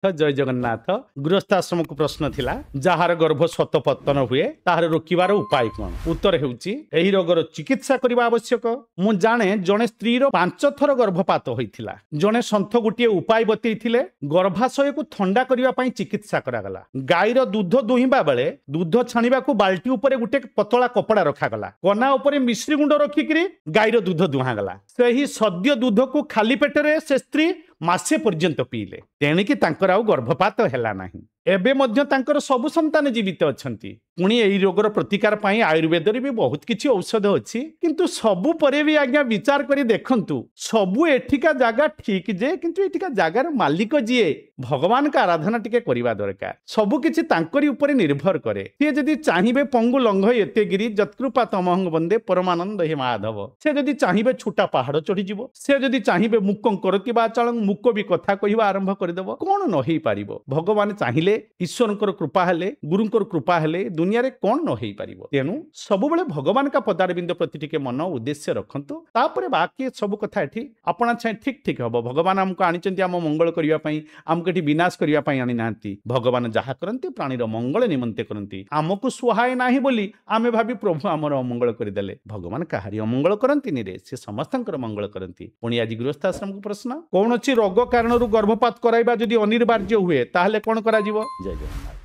जय जगन्नाथ गृहस्थाश्रम को प्रश्न थिला जार गर्भ स्वतपतन हुए तार रोकिबार उपाय कौन उत्तर हेउची एही रोगर चिकित्सा करबा आवश्यक मु जाने जने स्त्री रो 5 थर गर्भपात होइथिला जने संथ गुटिए उपाय बतैथिले गर्भाशय को ठंडा करबा पई चिकित्सा करागला गाईर दूध दुहिबा बेले दूध छानिबा को बाल्टी ऊपर गुटे पतला कपड़ा रखागला कना ऊपर मिश्री गुंड रखिकरी गाईर दूध दुहागला सेही सद्य दूध को खाली पेटरे से स्त्री मासे पर्यंत पीले तेणिकी तांकर आउ गर्भपात हैला नाही एबे मध्य तांकर सबु संतान जीवित अछंती पुणी एही रोगर प्रतिकार पाई आयुर्वेद रे भी बहुत किछि औषध अछि किंतु सबु परे भी आज्ञा विचार करी देखंतु सबु एठिका जागा ठीक जे किंतु एठिका जागार मालिक जिए भगवान का आराधना टिके करिवा दरकार सबु किछि तांकरी ऊपर निर्भर करे से जदी चाहिबे पंगु लंघ एते गिरी जत्कृपा तमहंग वंदे परमानंद हे माधव से जदी चाहिबे छुटा पहाड़ चढ़ी जिवो से जदी चाहिबे मुक्कंकर किबा चळंग मुक्को भी कथा कहिबा आरंभ करदेव कोन न हेई पारिबो भगवान चाहिले ईश्वरंकर कृपा हेले गुरुंकर कृपा हेले दुनिया रे कोन न हेई पारिबो तेनु सब बेले भगवान का पदारविंद प्रति टिके मन उद्देश्य रखंतु तापरे बाकी सब कथा एठी आपणा छै ठीक ठीक हबो भगवान हमको आनिचंती हम मंगल करिया पई हमको एठी विनाश करिया पई आनि नांती भगवान जहा करंती प्राणीर मंगल निमंते करंती हमको सुहाय नाही बोली आमे भाबी प्रभु हमर अमंगल करि देले भगवान काहारी अमंगल करंती नि रे से समस्तंकर मंगल करंती पुणी आज गृहस्थाश्रम को प्रश्न कोन अछि रोग कारण गर्भपात कराइबा जदि अनिवार्य हुए ताहले कोन करा जिवो जय जगन्नाथ।